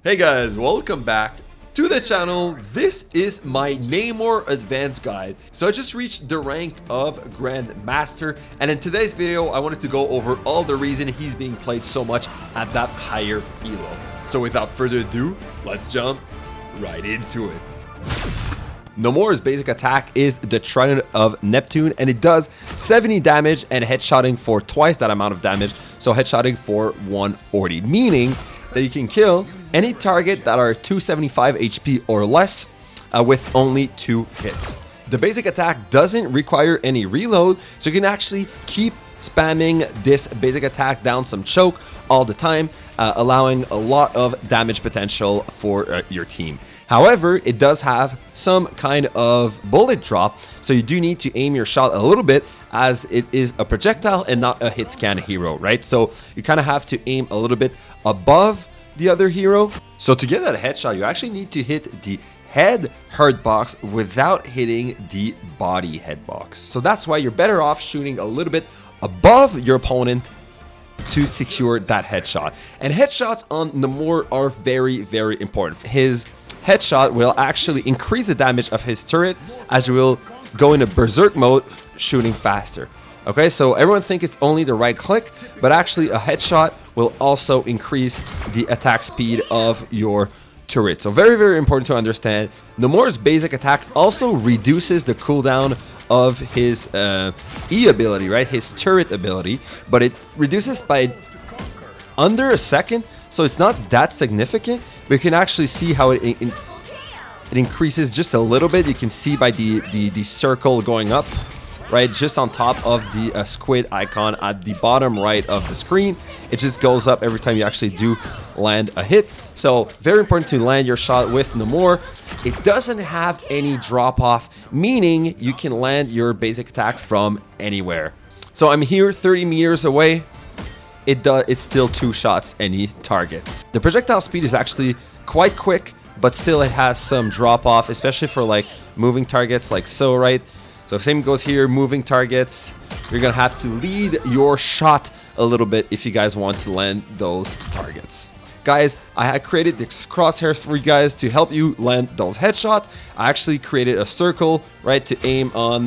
Hey guys, welcome back to the channel. This is my Namor advanced guide. So I just reached the rank of Grand Master, and in today's video I wanted to go over all the reason he's being played so much at that higher elo. So without further ado, let's jump right into it. Namor's basic attack is the Trident of Neptune, and it does 70 damage and headshotting for twice that amount of damage, so headshotting for 140, meaning that you can kill any target that are 275 HP or less with only 2 hits. The basic attack doesn't require any reload, so you can actually keep spamming this basic attack down some choke all the time, allowing a lot of damage potential for your team. However, it does have some kind of bullet drop, so you do need to aim your shot a little bit, as it is a projectile and not a hit scan hero, right? So you kind of have to aim a little bit above the other hero. So to get that headshot, you actually need to hit the head hurt box without hitting the body head box. So that's why you're better off shooting a little bit above your opponent to secure that headshot. And headshots on Namor are very, very important. His headshot will actually increase the damage of his turret, as you will go into berserk mode shooting faster. Okay, so everyone think it's only the right click, but actually a headshot will also increase the attack speed of your turret. So very, very important to understand. Namor's basic attack also reduces the cooldown of his E ability, right? His turret ability, but it reduces by under a second, so it's not that significant, but you can actually see how it increases just a little bit. You can see by the circle going up, right, just on top of the squid icon at the bottom right of the screen. It just goes up every time you actually do land a hit. So very important to land your shot with Namor. It doesn't have any drop off, meaning you can land your basic attack from anywhere. So I'm here 30 meters away. It's still 2 shots any targets. The projectile speed is actually quite quick, but still it has some drop off, especially for like moving targets like so, right? So same goes here, moving targets. You're gonna have to lead your shot a little bit if you guys want to land those targets. Guys, I had created this crosshair for you guys to help you land those headshots. I actually created a circle, right, to aim on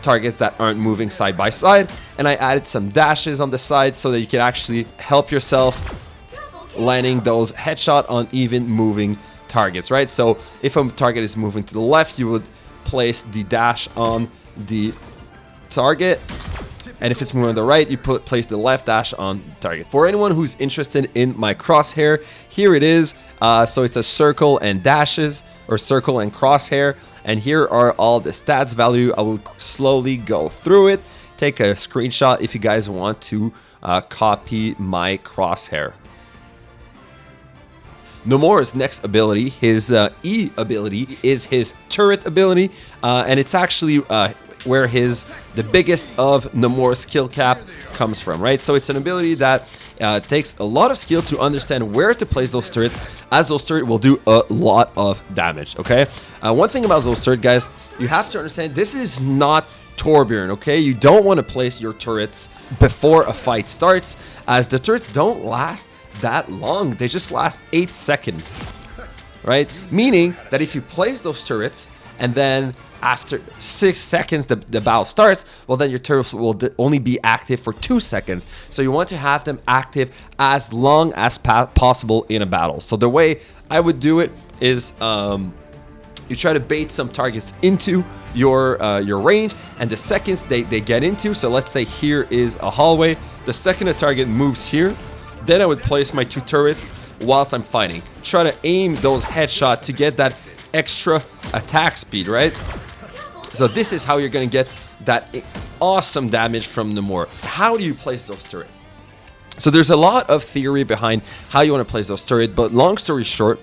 targets that aren't moving side by side. And I added some dashes on the side so that you can actually help yourself landing those headshot on even moving targets, right? So if a target is moving to the left, you would place the dash on the target, and if it's moving on the right, you place the left dash on the target. For anyone who's interested in my crosshair, here it is. So it's a circle and dashes, or circle and crosshair, and here are all the stats value. I will slowly go through it. Take a screenshot if you guys want to copy my crosshair. Namor's next ability, his E ability, is his turret ability, and it's actually where the biggest of Namor's skill cap comes from, right? So it's an ability that takes a lot of skill to understand where to place those turrets, as those turrets will do a lot of damage, okay? One thing about those turrets, guys, you have to understand, this is not Torbjorn, okay? You don't want to place your turrets before a fight starts, as the turrets don't last that long. They just last 8 seconds, right? Meaning that if you place those turrets and then after 6 seconds the battle starts, well, then your turrets will only be active for 2 seconds. So you want to have them active as long as possible in a battle. So the way I would do it is you try to bait some targets into your range, and the seconds they get into, so let's say here is a hallway, the second a target moves here, then I would place my 2 turrets whilst I'm fighting. Try to aim those headshots to get that extra attack speed, right? So this is how you're gonna get that awesome damage from Namor. How do you place those turrets? So there's a lot of theory behind how you want to place those turrets, but long story short,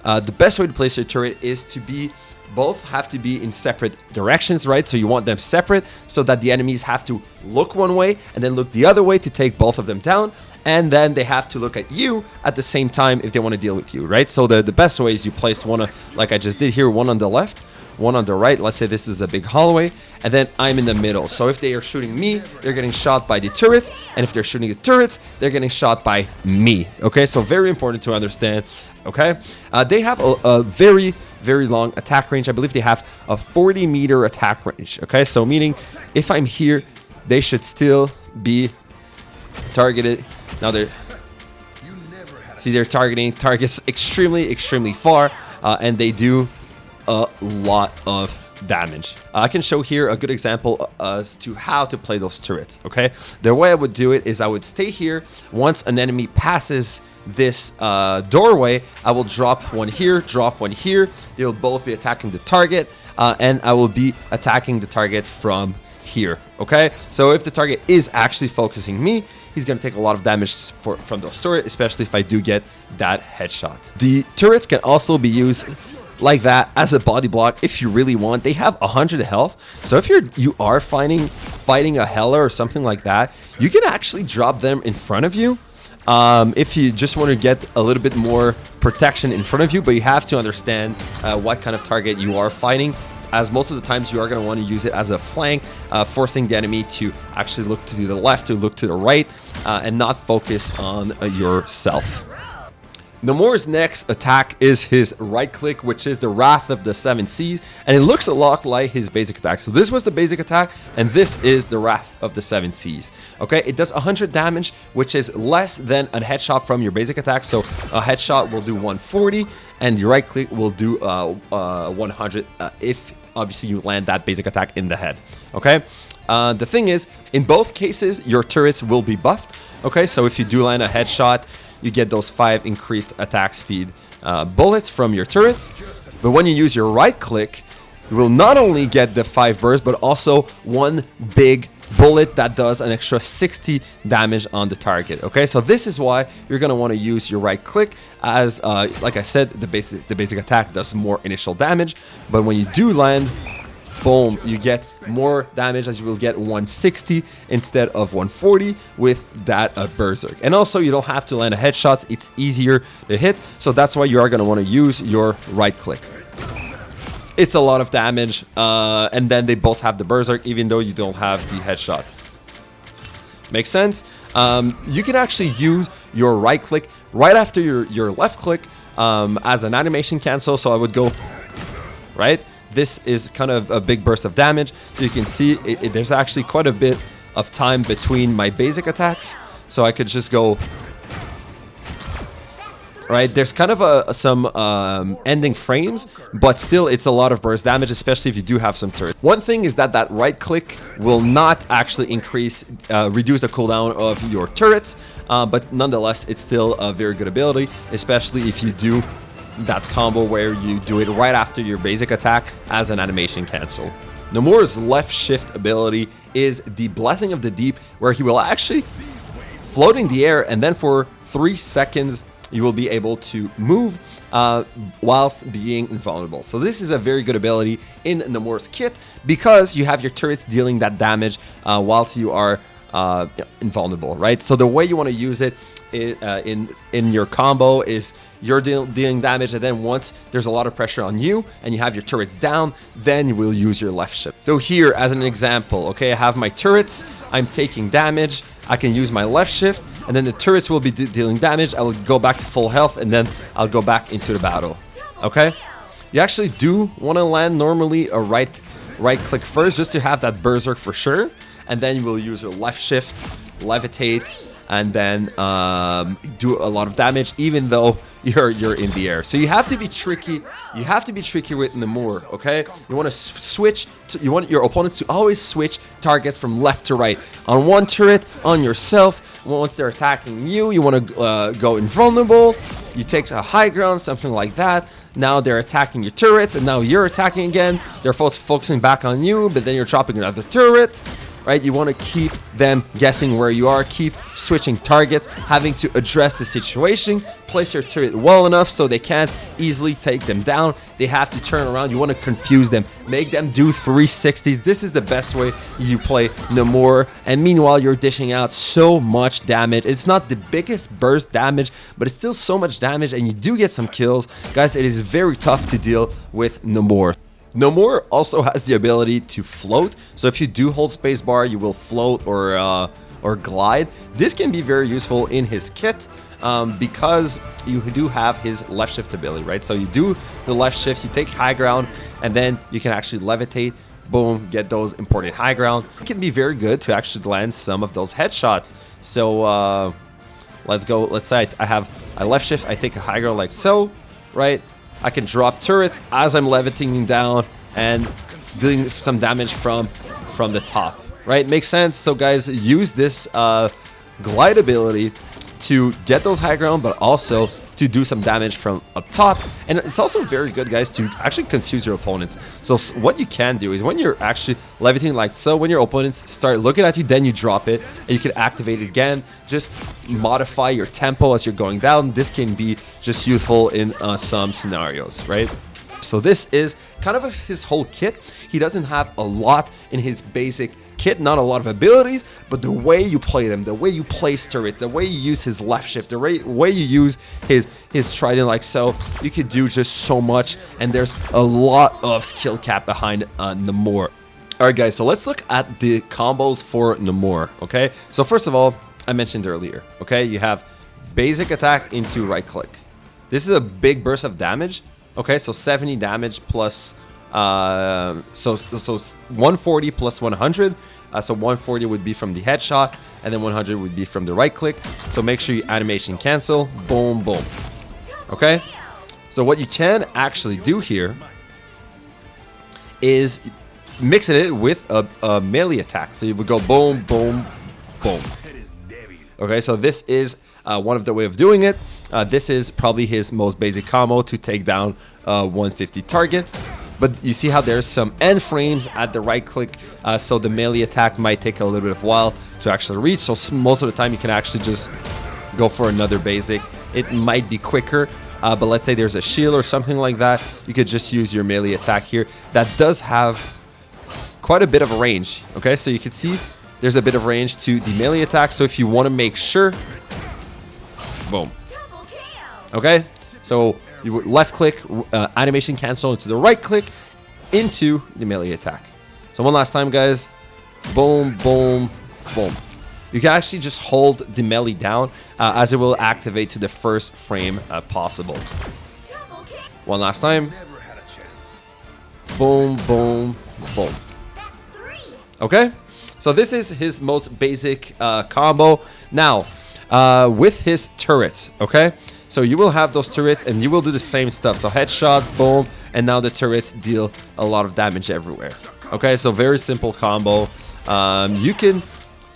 the best way to place your turret is to be both have to be in separate directions, right? So you want them separate so that the enemies have to look one way and then look the other way to take both of them down, and then they have to look at you at the same time if they want to deal with you, right? So the best way is you place one, like I just did here, one on the left, one on the right. Let's say this is a big hallway, and then I'm in the middle. So if they are shooting me, they're getting shot by the turrets, and if they're shooting the turrets, they're getting shot by me. Okay, so very important to understand. Okay, they have a very long attack range. I believe they have a 40-meter attack range. Okay, so meaning if I'm here, they should still be targeted. Now they're targeting targets extremely far, and they do a lot of damage. I can show here a good example as to how to play those turrets. Okay, the way I would do it is I would stay here. Once an enemy passes this doorway, I will drop one here, drop one here. They'll both be attacking the target, and I will be attacking the target from here. Okay, so if the target is actually focusing me, he's going to take a lot of damage from those turrets, especially if I do get that headshot. The turrets can also be used like that as a body block if you really want. They have 100 health, so if you are fighting a Heller or something like that, you can actually drop them in front of you. If you just want to get a little bit more protection in front of you, but you have to understand what kind of target you are fighting, as most of the times you are going to want to use it as a flank, forcing the enemy to actually look to the left, to look to the right, and not focus on yourself. Namor's next attack is his right click, which is the Wrath of the Seven Seas, and it looks a lot like his basic attack. So this was the basic attack, and this is the Wrath of the Seven Seas. Okay, it does 100 damage, which is less than a headshot from your basic attack. So a headshot will do 140, and the right click will do 100 if obviously you land that basic attack in the head. Okay, the thing is, in both cases, your turrets will be buffed. Okay, so if you do land a headshot, you get those 5 increased attack speed bullets from your turrets. But when you use your right click, you will not only get the 5 bursts, but also one big bullet that does an extra 60 damage on the target. Okay, so this is why you're going to want to use your right click, as like I said, the basic attack does more initial damage, but when you do land, boom, you get more damage, as you will get 160 instead of 140 with that Berserk. And also, you don't have to land a headshot, it's easier to hit, so that's why you are going to want to use your right click. It's a lot of damage, and then they both have the Berserk, even though you don't have the headshot. Makes sense? You can actually use your right click right after your left click as an animation cancel, so I would go, right? This is kind of a big burst of damage, so you can see there's actually quite a bit of time between my basic attacks, so I could just go, right? There's kind of some ending frames, but still it's a lot of burst damage, especially if you do have some turrets. One thing is that right click will not actually reduce the cooldown of your turrets, but nonetheless it's still a very good ability, especially if you do that combo where you do it right after your basic attack as an animation cancel. Namor's left shift ability is the Blessing of the Deep, where he will actually float in the air, and then for 3 seconds you will be able to move whilst being invulnerable. So this is a very good ability in Namor's kit, because you have your turrets dealing that damage whilst you are invulnerable, right? So the way you want to use it in your combo is you're dealing damage, and then once there's a lot of pressure on you and you have your turrets down, then you will use your left shift. So here, as an example, okay, I have my turrets, I'm taking damage, I can use my left shift, and then the turrets will be dealing damage. I will go back to full health, and then I'll go back into the battle. Okay, you actually do want to land normally a right click first, just to have that Berserk for sure, and then you will use your left shift, levitate, and then do a lot of damage, even though you're in the air. So you have to be tricky. You have to be tricky with Namor. Okay, you want to switch. You want your opponents to always switch targets from left to right. On one turret, on yourself. Once they're attacking you, you want to go invulnerable. You take a high ground, something like that. Now they're attacking your turrets, and now you're attacking again. They're focusing back on you, but then you're dropping another turret. Right, you want to keep them guessing where you are, keep switching targets, having to address the situation, place your turret well enough so they can't easily take them down. They have to turn around. You want to confuse them, make them do 360s. This is the best way you play Namor, and meanwhile you're dishing out so much damage. It's not the biggest burst damage, but it's still so much damage, and you do get some kills. Guys, it is very tough to deal with Namor. Namor also has the ability to float, so if you do hold spacebar, you will float or glide. This can be very useful in his kit because you do have his left shift ability, right? So you do the left shift, you take high ground, and then you can actually levitate, boom, get those important high ground. It can be very good to actually land some of those headshots. So let's go. Let's say I have a left shift, I take a high ground like so, right? I can drop turrets as I'm levitating down and dealing some damage from the top, right? Makes sense. So guys, use this glide ability to get those high ground, but also to do some damage from up top. And it's also very good, guys, to actually confuse your opponents. So what you can do is when you're actually levitating like so, when your opponents start looking at you, then you drop it and you can activate it again. Just modify your tempo as you're going down. This can be just useful in some scenarios, right? So this is kind of his whole kit. He doesn't have a lot in his basic kit, not a lot of abilities, but the way you play them, the way you place turret, the way you use his left shift, the way you use his trident like so, you could do just so much, and there's a lot of skill cap behind Namor. Alright guys, so let's look at the combos for Namor, okay? So first of all, I mentioned earlier, okay, you have basic attack into right click. This is a big burst of damage. Okay, so 70 damage plus, so 140 plus 100. So 140 would be from the headshot, and then 100 would be from the right click. So make sure you animation cancel, boom, boom. Okay, so what you can actually do here is mixing it with a melee attack. So you would go boom, boom, boom. Okay, so this is one of the way of doing it. This is probably his most basic combo to take down 150 target. But you see how there's some end frames at the right click, so the melee attack might take a little bit of a while to actually reach. So most of the time you can actually just go for another basic. It might be quicker, but let's say there's a shield or something like that. You could just use your melee attack here. That does have quite a bit of a range. Okay, so you can see there's a bit of range to the melee attack. So if you want to make sure, boom. Okay, so you would left click, animation cancel into the right click, into the melee attack. So one last time, guys. Boom, boom, boom. You can actually just hold the melee down as it will activate to the first frame possible. One last time. Boom, boom, boom. Okay, so this is his most basic combo. Now, with his turrets, okay? So you will have those turrets and you will do the same stuff. So headshot, boom, and now the turrets deal a lot of damage everywhere. Okay, so very simple combo. You can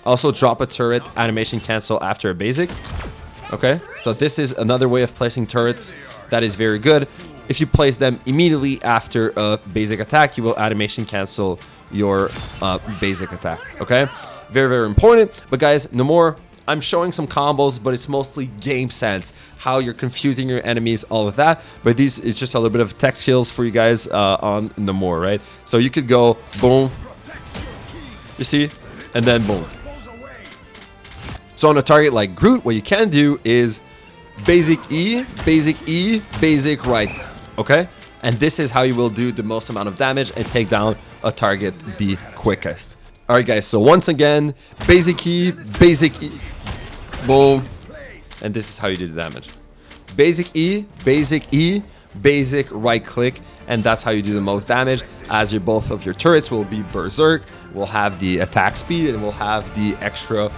also drop a turret, animation cancel after a basic. Okay, so this is another way of placing turrets that is very good. If you place them immediately after a basic attack, you will animation cancel your basic attack. Okay, very, very important. But guys, Namor, I'm showing some combos, but it's mostly game sense, how you're confusing your enemies, all of that. But these is just a little bit of tech skills for you guys on Namor, right? So you could go boom, you see, and then boom. So on a target like Groot, what you can do is basic E, basic right, okay? And this is how you will do the most amount of damage and take down a target the quickest. All right, guys, so once again, basic E, boom, and this is how you do the damage. Basic E, basic right click, and that's how you do the most damage, as both of your turrets will be berserk, will have the attack speed, and will have the extra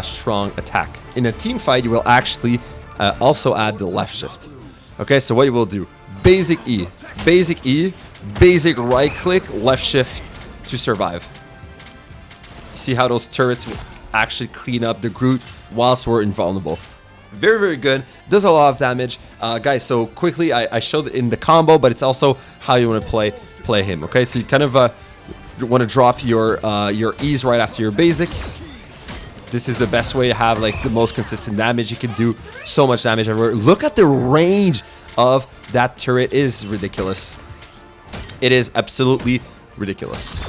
strong attack. In a team fight, you will actually also add the left shift. Okay, so what you will do, basic E, basic right click, left shift to survive. See how those turrets will actually clean up the Groot whilst we're invulnerable. Very, very good. Does a lot of damage. Guys, so quickly, I showed it in the combo, but it's also how you want to play him. Okay, so you kind of want to drop your E's right after your basic. This is the best way to have like the most consistent damage. You can do so much damage everywhere. Look at the range of that turret. It is ridiculous. It is absolutely ridiculous.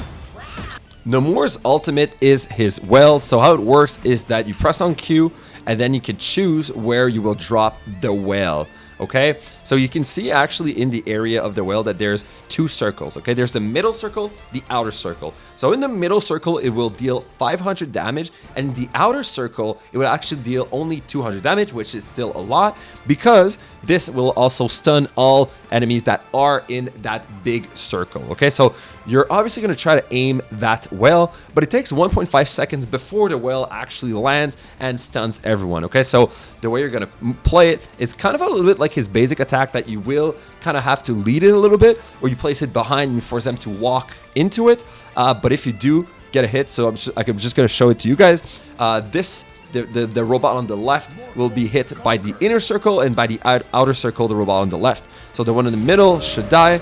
Namor's ultimate is his well. So how it works is that you press on Q and then you can choose where you will drop the well. Okay, so you can see actually in the area of the whale that there's 2 circles. Okay, there's the middle circle, the outer circle. So in the middle circle, it will deal 500 damage, and in the outer circle, it will actually deal only 200 damage, which is still a lot, because this will also stun all enemies that are in that big circle. Okay, so you're obviously going to try to aim that whale, but it takes 1.5 seconds before the whale actually lands and stuns everyone. Okay, so the way you're going to play it, it's kind of a little bit like his basic attack, that you will kind of have to lead it a little bit, or you place it behind and force them to walk into it. But if you do get a hit, so I'm just going to show it to you guys. The robot on the left will be hit by the inner circle, and by the outer circle, the robot on the left. So the one in the middle should die,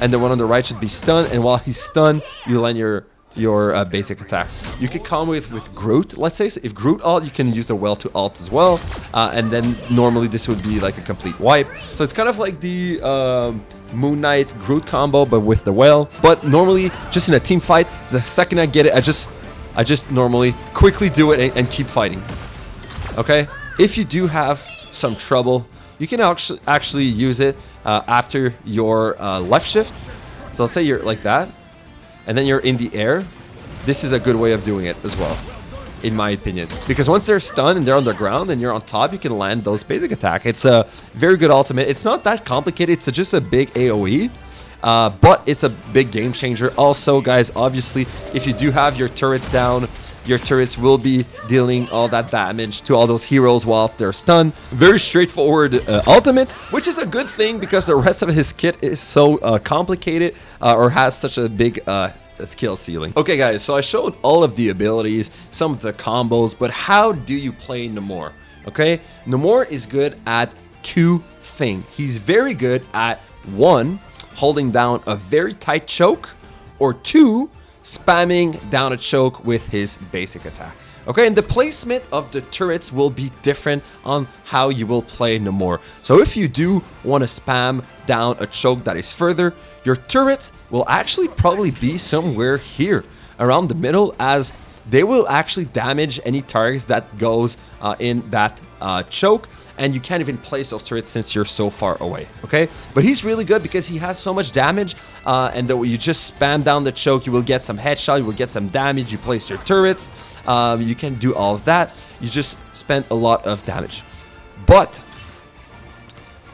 and the one on the right should be stunned. And while he's stunned, you land your basic attack. You could come with Groot, let's say. So if Groot ult, you can use the whale to ult as well, and then normally this would be like a complete wipe. So it's kind of like the Moon Knight Groot combo, but with the whale. But normally, just in a team fight, the second I get it, I just normally quickly do it and keep fighting. Okay, if you do have some trouble, you can actually use it after your left shift. So let's say you're like that, and then you're in the air. This is a good way of doing it as well, in my opinion, because once they're stunned and they're on the ground and you're on top, you can land those basic attack. It's a very good ultimate. It's not that complicated. It's just a big AoE, but it's a big game changer. Also, guys, obviously, if you do have your turrets down, your turrets will be dealing all that damage to all those heroes whilst they're stunned. Very straightforward ultimate, which is a good thing because the rest of his kit is so complicated, or has such a big skill ceiling. Okay, guys, so I showed all of the abilities, some of the combos, but how do you play Namor? Okay, Namor is good at 2 things. He's very good at 1, holding down a very tight choke, or 2, spamming down a choke with his basic attack. Okay, and the placement of the turrets will be different on how you will play Namor. So if you do want to spam down a choke that is further, your turrets will actually probably be somewhere here around the middle, as they will actually damage any targets that goes in that choke, and you can't even place those turrets since you're so far away. Okay, but he's really good because he has so much damage, and that you just spam down the choke, you will get some headshot, you will get some damage, you place your turrets, you can do all of that. You just spend a lot of damage. But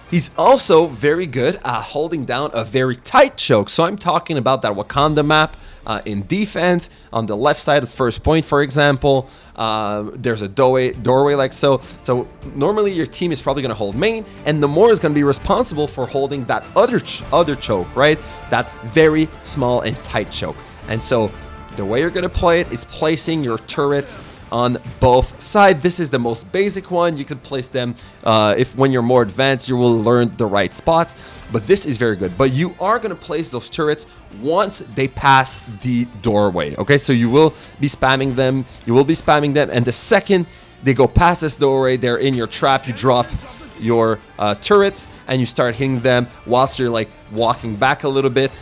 he's also very good at holding down a very tight choke. So I'm talking about that Wakanda map. In defense, on the left side of first point, for example, there's a doorway like so. So normally your team is probably going to hold main, and Namor is going to be responsible for holding that other choke, right? That very small and tight choke. And so the way you're going to play it is placing your turrets on both sides. This is the most basic one. You can place them when you're more advanced, you will learn the right spots, but this is very good. But you are going to place those turrets once they pass the doorway. Okay, so you will be spamming them, and the second they go past this doorway, they're in your trap. You drop your turrets and you start hitting them whilst you're like walking back a little bit.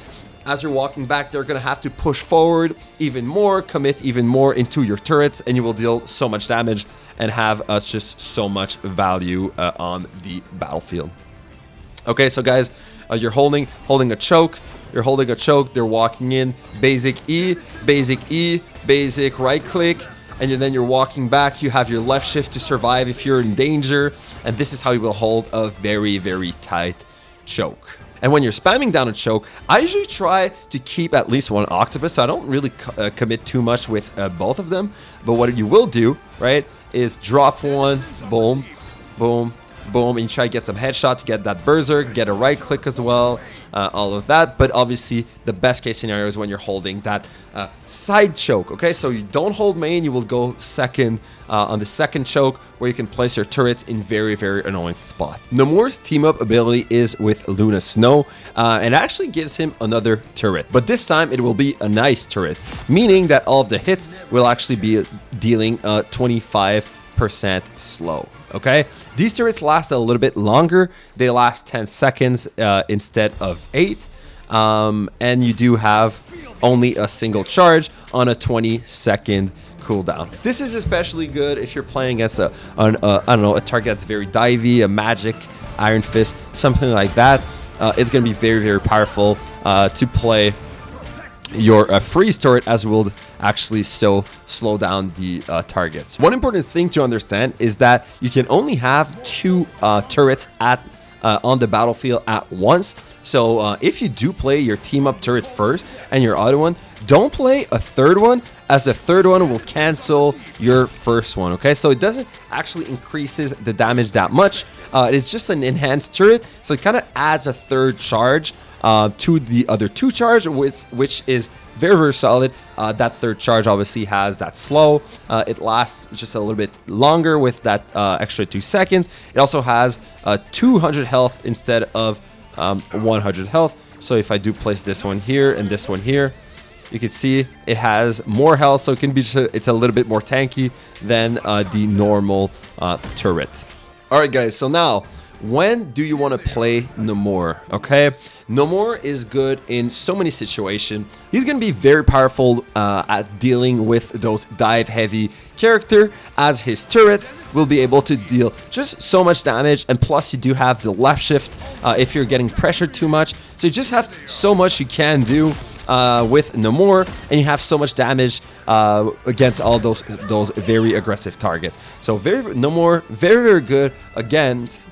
As you're walking back, they're going to have to push forward even more, commit even more into your turrets, and you will deal so much damage and have just so much value on the battlefield. Okay, so guys, you're holding a choke. You're holding a choke. They're walking in. Basic E, basic right click, and then you're walking back. You have your left shift to survive if you're in danger, and this is how you will hold a very, very tight choke. And when you're spamming down a choke, I usually try to keep at least 1 octopus, so I don't really commit too much with both of them. But what you will do, right, is drop 1, boom, boom, boom, and you try to get some headshot to get that berserk, get a right click as well, all of that. But obviously, the best case scenario is when you're holding that side choke, okay? So you don't hold main, you will go second on the second choke, where you can place your turrets in very, very annoying spot. Namor's team-up ability is with Luna Snow, and actually gives him another turret. But this time, it will be a nice turret, meaning that all of the hits will actually be dealing 25% slow. Okay, these turrets last a little bit longer. They last 10 seconds instead of 8, and you do have only a single charge on a 20-second cooldown. This is especially good if you're playing against I don't know, a target that's very divey, a magic, Iron Fist, something like that. It's going to be very, very powerful to play your freeze turret, as will actually slow down the targets. One important thing to understand is that you can only have 2 turrets on the battlefield at once. So if you do play your team up turret first and your other one, don't play a third one, as the third one will cancel your first one. Okay, so it doesn't actually increases the damage that much. It's just an enhanced turret, so it kind of adds a third charge to the other 2 charge, which is very, very solid. That third charge obviously has that slow. It lasts just a little bit longer with that extra 2 seconds. It also has 200 health instead of 100 health. So if I do place this one here and this one here, you can see it has more health, so it can be it's a little bit more tanky than the normal turret. All right, guys. So now, when do you want to play Namor? Okay, Namor is good in so many situations. He's going to be very powerful at dealing with those dive heavy character, as his turrets will be able to deal just so much damage, and plus you do have the left shift if you're getting pressured too much. So you just have so much you can do with Namor, and you have so much damage against all those very aggressive targets. So Namor, very, very good against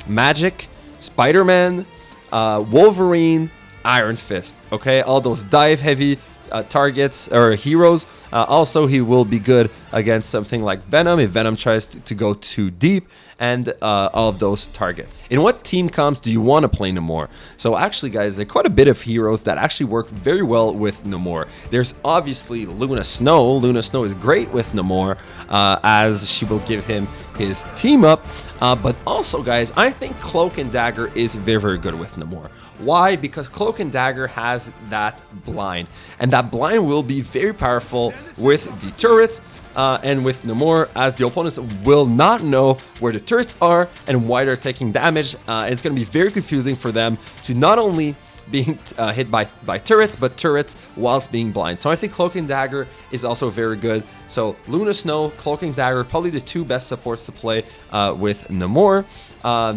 Magic, Spider-Man, Wolverine, Iron Fist. Okay, all those dive heavy targets or heroes. Also, he will be good against something like Venom if Venom tries to go too deep, and all of those targets. In what team comps do you want to play Namor? So actually, guys, there are quite a bit of heroes that actually work very well with Namor. There's obviously Luna Snow. Luna Snow is great with Namor, as she will give him his team up. But also, guys, I think Cloak and Dagger is very, very good with Namor. Why? Because Cloak and Dagger has that blind, and that blind will be very powerful with the turrets and with Namor, as the opponents will not know where the turrets are and why they're taking damage. It's going to be very confusing for them to not only being hit by turrets, but turrets whilst being blind. So I think Cloak and Dagger is also very good. So Luna Snow, Cloak and Dagger, probably the 2 best supports to play with Namor.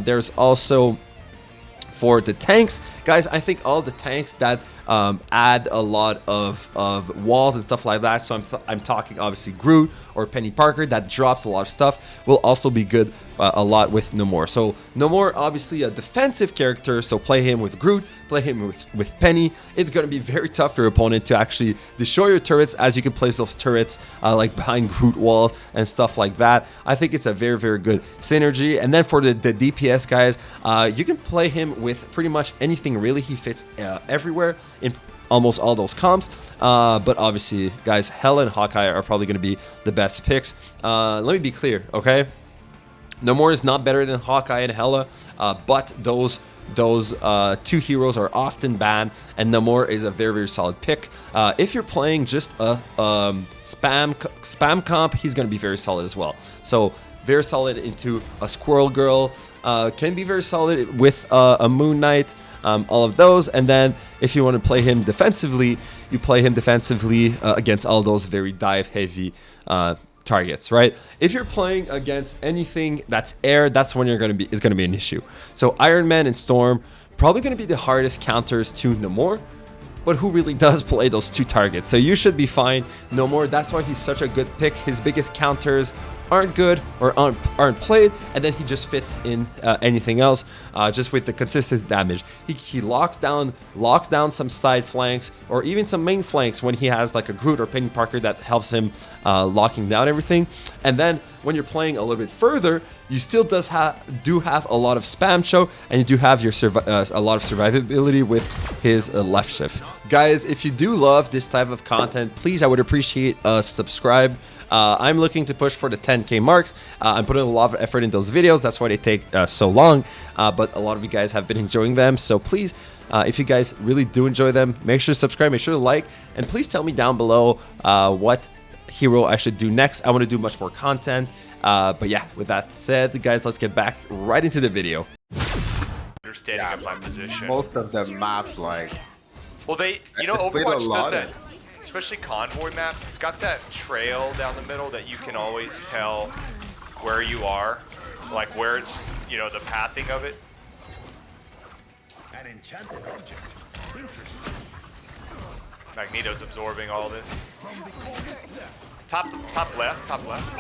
There's also, for the tanks, guys, I think all the tanks that add a lot of walls and stuff like that. So I'm talking obviously Groot or Penny Parker, that drops a lot of stuff, will also be good a lot with Namor. So Namor, obviously a defensive character, so play him with Groot, play him with Penny. It's going to be very tough for your opponent to actually destroy your turrets, as you can place those turrets like behind Groot walls and stuff like that. I think it's a very, very good synergy. And then for the DPS guys, you can play him with pretty much anything really. He fits everywhere in almost all those comps, but obviously, guys, Hela and Hawkeye are probably going to be the best picks. Let me be clear, okay? Namor is not better than Hawkeye and Hela, but those 2 heroes are often banned, and Namor is a very, very solid pick. If you're playing just a spam comp, he's going to be very solid as well. So very solid into a Squirrel Girl, can be very solid with a Moon Knight. All of those, and then if you want to play him defensively, you play him defensively against all those very dive heavy targets, right? If you're playing against anything that's air, that's when it's going to be an issue. So Iron Man and Storm probably going to be the hardest counters to Namor, but who really does play those 2 targets? So you should be fine. Namor, that's why he's such a good pick. His biggest counters aren't good or aren't played, and then he just fits in anything else just with the consistent damage. He locks down some side flanks or even some main flanks when he has like a Groot or Penny Parker that helps him locking down everything. And then when you're playing a little bit further, you still do have a lot of spam show, and you do have your a lot of survivability with his left shift. Guys, if you do love this type of content, please, I would appreciate a subscribe. I'm looking to push for the 10K marks. I'm putting a lot of effort in those videos. That's why they take so long. But a lot of you guys have been enjoying them. So please, if you guys really do enjoy them, make sure to subscribe, make sure to like, and please tell me down below what hero I should do next. I want to do much more content. But yeah, with that said, guys, let's get back right into the video. Understanding of my position. Most of the maps, like... Well, Overwatch does that. especially convoy maps, it's got that trail down the middle that you can always tell where you are, like where it's, you know, the pathing of it. An enchanted object. Interesting. Magneto's absorbing all this. Top left, top left.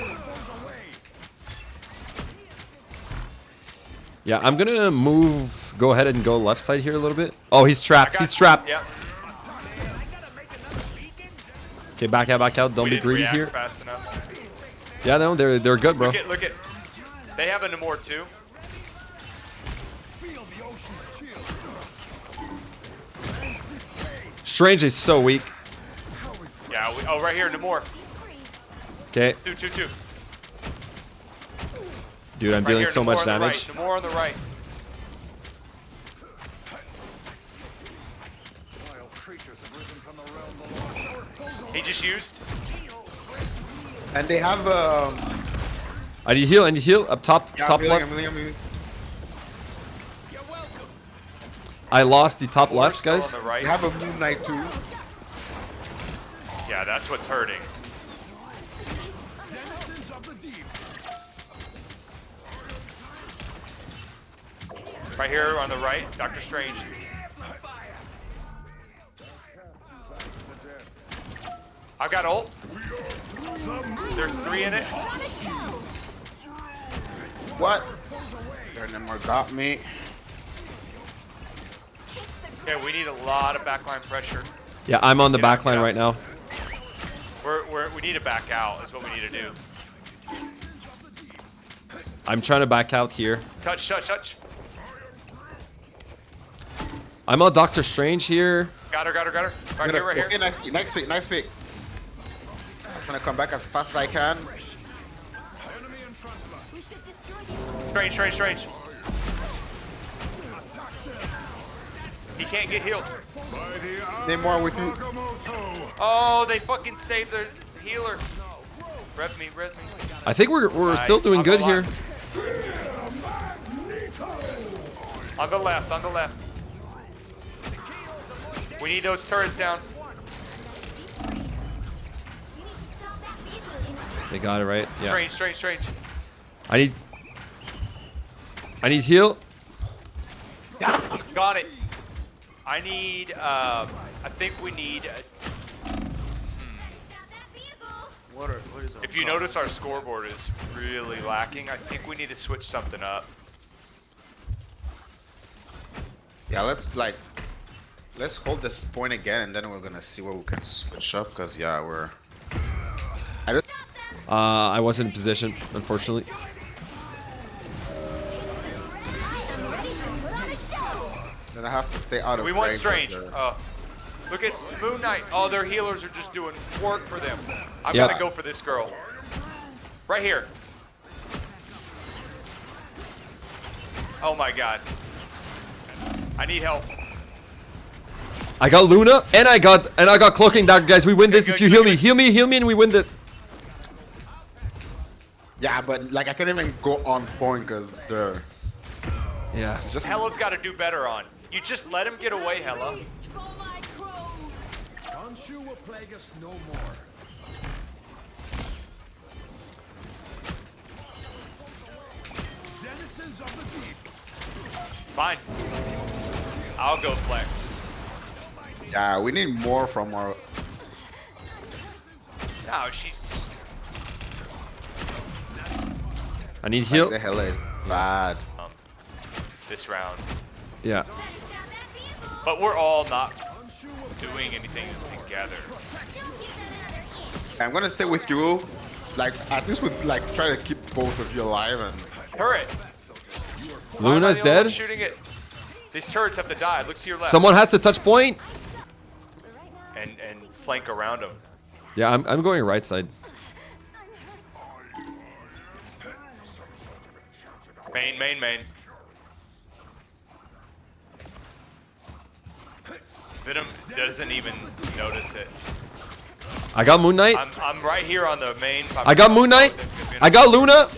Yeah, I'm gonna move. Go ahead and go left side here a little bit. Oh, he's trapped. He's trapped. Yeah. Okay, back out, back out. Don't We be didn't greedy react here. fast enough. Yeah, no, they're good, bro. Look at. They have a Namor too. Feel the ocean's chill. Strange is so weak. Yeah. Oh, right here, Namor. Okay, Two. dude, I'm Right dealing here, so Namor much on the damage. right, Namor on the right. Wild creatures have risen from the realm below. He just used. And they have I need heal. I need heal. Up top, yeah, top I'm left. healing. I lost the top Namor's left, still guys. On the right. They have a Moon Knight too. Yeah, that's what's hurting. Denizens of the deep. Right here on the right, Doctor Strange. I've got ult. There's 3 in it. What? Their Namor got me. Okay, we need a lot of backline pressure. Yeah, I'm on the Get back out, line get out. right now. We need to back out is what we need to do. I'm trying to back out here. Touch. I'm on Doctor Strange here. Got her. Right here. Okay, nice pick. I'm trying to come back as fast as I can. Enemy in front of us. Strange. He can't get healed. Namor with you. Oh, they fucking saved their healer. Rev me. I think we're Nice. still doing On good the here. On the left. We need those turrets down. They got it right. Yeah. Strange. I need heal. Got it. I need, I think we need, What is if you notice our scoreboard is really lacking, I think we need to switch something up. Yeah, let's hold this point again, and then we're gonna see where we can switch up. Cause yeah, I wasn't in position, unfortunately. then I have to stay out of. We want range of Strange. the- Look at Moon Knight. Oh, their healers are just doing work for them. I've Yeah. got to go for this girl. Right here. Oh my god. I need help. I got Luna and I got cloaking dagger, guys. We win this if you heal good. me. Heal me, and we win this. Yeah, but like I can't even go on point because they're Yeah. just. Hella's got to do better on. You just let him get away, Hella. Khonshu will plague us no more. Denizens of the deep. Fine. I'll go flex. Yeah, we need more from our. No, she's just... I need heal. The hell is bad. this round. Yeah. But we're all not doing anything together. I'm gonna stay with you, like at least with like try to keep both of you alive and. Turret! Luna's I'm the only one dead. shooting it. These turrets have to die. Look to your left. Someone has to touch point. And flank around them. Yeah, I'm going right side. Main. Venom doesn't even notice it. I got Moon Knight. I'm right here on the main. I got Moon Knight. I got Luna.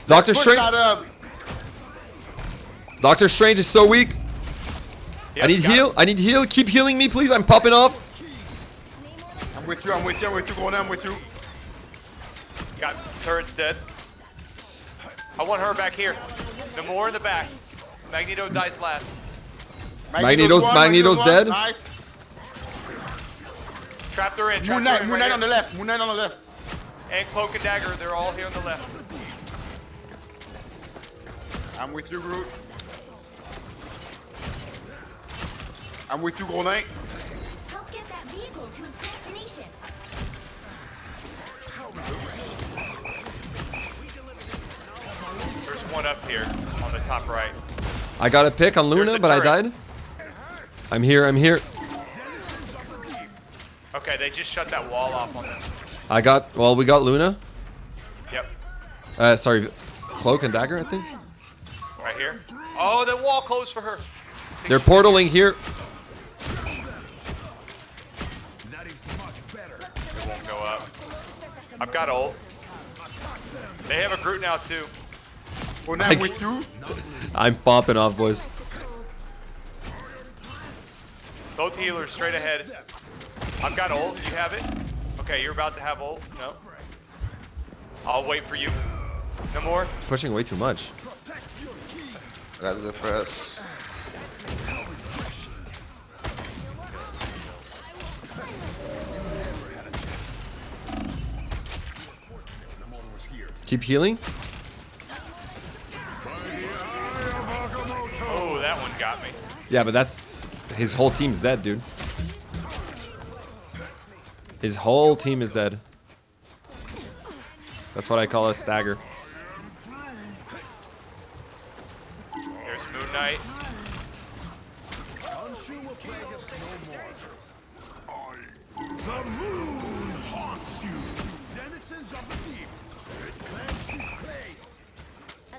Doctor Push Strange. that up. Doctor Strange is so weak. Yep, I need got heal. him. I need heal. Keep healing me, please. I'm popping off. with you. I'm with you. I'm with you. Going. I'm with you. Got turret's dead. I want her back here. Namor in the back. Magneto dies last. Magneto's dead. Nice. Trapped her in. Moon Knight on the left. Moon Knight on the left. And Cloak and Dagger, they're all here on the left. I'm with you, Groot. I'm with you, Gold Knight. Help get that vehicle to its destination. There's one up here on the top right. I got a pick on Luna, the but I turret. died. I'm here. I'm here. Okay, they just shut that wall off on them. I got. Well, we got Luna. Yep. Sorry, Cloak and Dagger, I think. Right here. Oh, the wall closed for her. They're portaling here. That is much better. It won't go up. I've got ult. They have a Groot now too. Moon Knight with you. I'm popping off, boys. Both healers straight ahead. I've got ult. You have it? Okay, you're about to have ult. No. I'll wait for you. No more. Pushing way too much. That's good for us. Keep healing. Oh, that one got me. Yeah, but that's his whole team's dead, dude. His whole team is dead. That's what I call a stagger. There's Moon Knight. The moon haunts you. Denizens of the deep. It cleanses his face.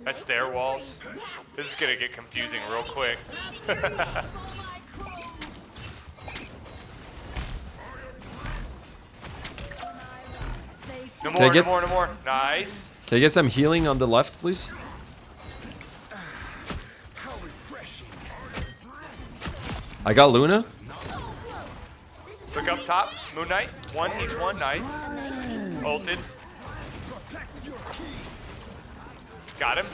That's their walls. This is gonna get confusing real quick. No Can I more, get- no more, no more. Nice. Can I get some healing on the lefts, please? How refreshing. I got Luna. Look up top. Moon Knight. One, he's one. Nice. Ulted. Got him.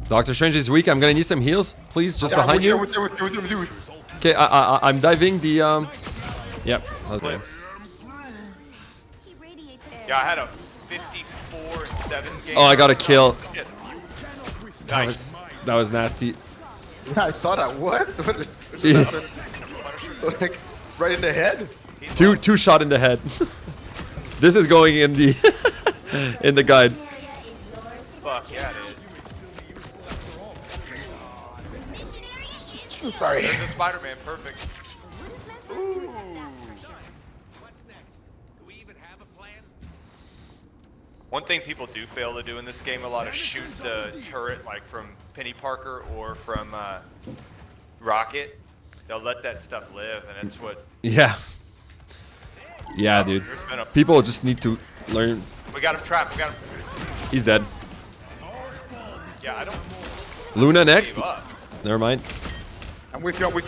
Doctor Strange is weak. I'm gonna need some heals, please, just behind you. With you. Okay, I'm diving the Yep. That was good. Clips. He radiates Yeah, I had a 54-7 game. Oh, I got a kill. Shit. That was nasty. Yeah, I saw that. What? Like right in the head. Two shot in the head. This is going in the in the guide. Fuck, yeah, it is. Sorry. There's a Spider-Man. Perfect. One thing people do fail to do in this game a lot is shoot the turret like from Penny Parker or from Rocket. They'll let that stuff live, and that's what. Yeah. Yeah, dude. There's been a. People just need to learn. We got him trapped. We got him. He's dead. Yeah, I don't Luna next. give up. Never mind. I'm with you. You're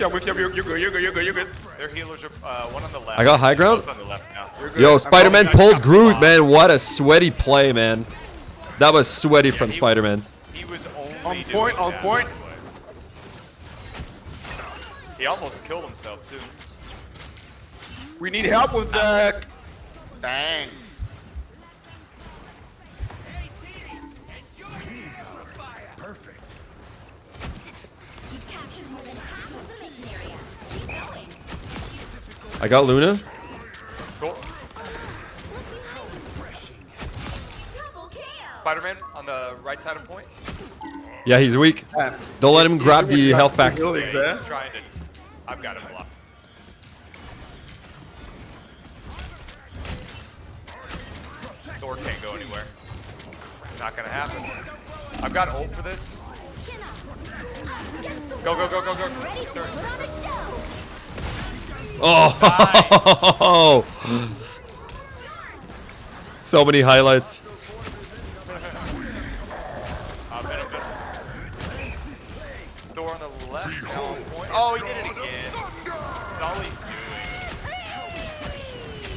good. Their healers are one on the left. I got high ground? Both on the left now. Yo, Spider-Man I'm pulled going Groot, top. man. What a sweaty play, man. That was sweaty from he- Spider-Man. He was only On doing point, on that, point. by the way. He almost killed himself too. We need help with that. Thanks. Perfect. You've captured more than half of the mission area. Keep going. I got Luna. Cool. Double KO. Spider-Man on the right side of point. Yeah, he's weak. Don't let him grab the health back. Yeah, he's trying to. I've got him blocked. Thor can't go anywhere. Not gonna happen. I've got ult for this. Chin up. Us against the Go, go, world. go, go, go. Ready to put on a show. Oh, so many highlights. Thor on the left. Now on point. Oh, he did it again. That's all he's doing.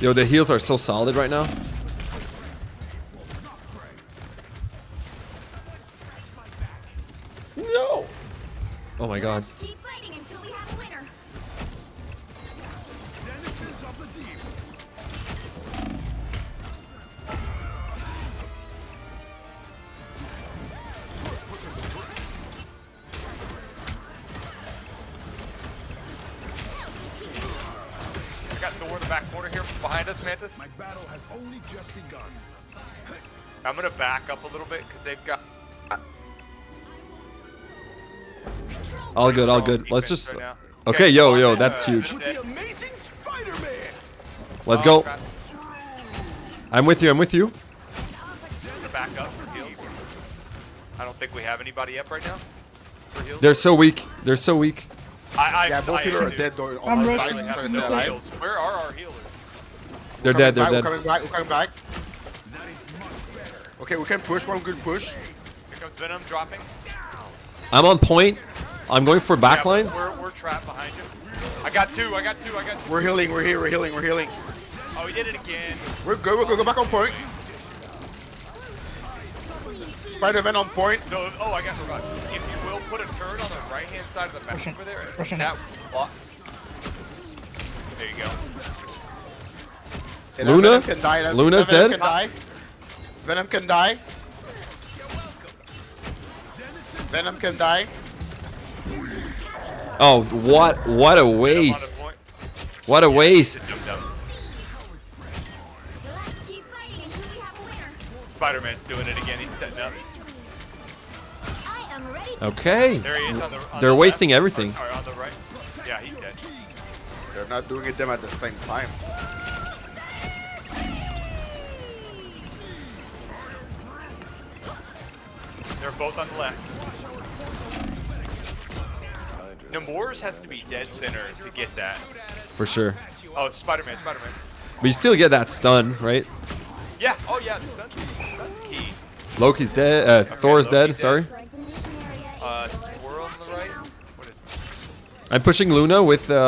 Yo, the heals are so solid right now. No. Oh my god. Keep fighting until we have a winner. Denizens of the deep. First put to stretch. I got Thor in the back corner here behind us, Mantis. My battle has only just begun. I'm gonna back up a little bit because they've got. All good, all good. Let's just. Okay, yo, that's huge. With the amazing Spider-Man. Let's go. I'm with you. I'm with you. The back up for heals. I don't think we have anybody up right now for heals. They're so weak. They're so weak. Yeah, both healers are dead though, on our side. Have Trying to no stay alive. heals. Where are our healers? They're dead. They're We're dead. coming back. We're coming back. Okay, we can push. One good push. Here comes Venom dropping. I'm on point. I'm going for backlines. Yeah, we're trapped behind you. I got two. We're healing. We're here. We're healing. We're healing. Oh, he did it again. We're good. We're good. Go back on point. Spider-Man on point. No, oh, I got forgot. If you will, put a turret on the right-hand side of the map over there. That block. There you go. And Luna? Venom can die. Luna's Venom dead? Can die. Venom can die. Venom can die. Oh, what a waste. What a waste. You'll have to keep fighting until we have a winner. Spider-Man's doing it again. He's setting up. I am ready to Okay. There he is on They're the wasting left. everything. Sorry, on the right. Yeah, he's dead. They're not doing it them at the same time. They're both on the left. Namor's has to be dead center to get that. For sure. Oh, Spider-Man. But you still get that stun, right? Yeah. Oh, yeah. Stun's key. Loki's dead. Thor's Loki's dead. dead. Sorry. We're on the right. What is, I'm pushing Luna with look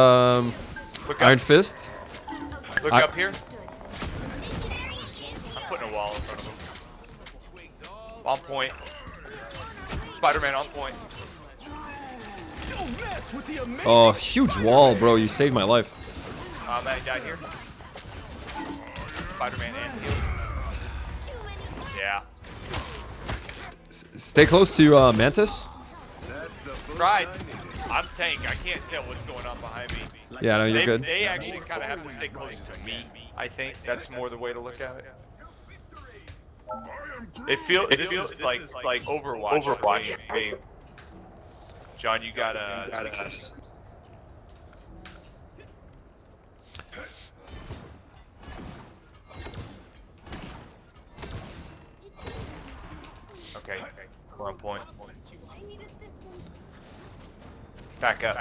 Iron up. Fist. Look up here. I'm putting a wall in front of him. On point. Spider-Man on point. Don't mess with the amazing. Oh, huge wall, bro. You saved my life. That guy here. Spider-Man and heal. Yeah. Stay close to Mantis. Tried. I'm tank. I can't tell what's going on behind me. Yeah, no, you're good. They actually kind of have to stay close to me. I think that's more the way to look at it. It feels like Overwatch. Game. John, you gotta. Okay, we're on point. I need assistance. Back up.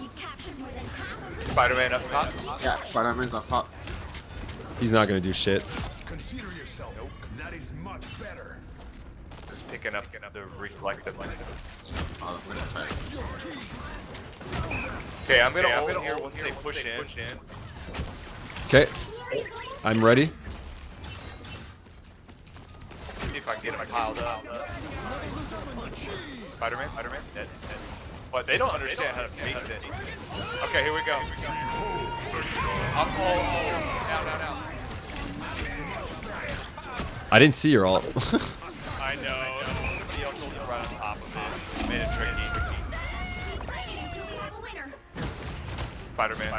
You captured more than half of the Spider-Man up top. Yeah, Spider-Man's on top. He's not gonna do shit. Consider yourself. That is much better. It's picking up the reflective light. Oh, I'm gonna try to. Okay, I'm gonna hold here once they push in. Okay. I'm ready. See if I can get them piled up. Spider-Man, dead. But they don't understand how to face it. Okay, here we go. Down. I didn't see your ult. I know. The ult was right on top of it. Made it tricky. keep fighting until we have a winner. Spider-Man.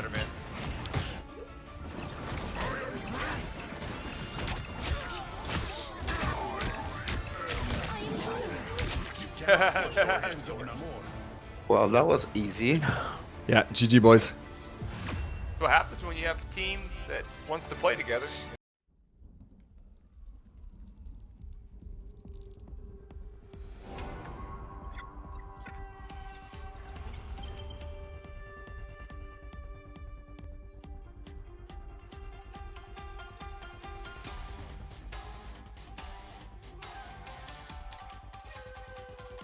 Well, that was easy. Yeah, GG boys. What happens when you have a team that wants to play together?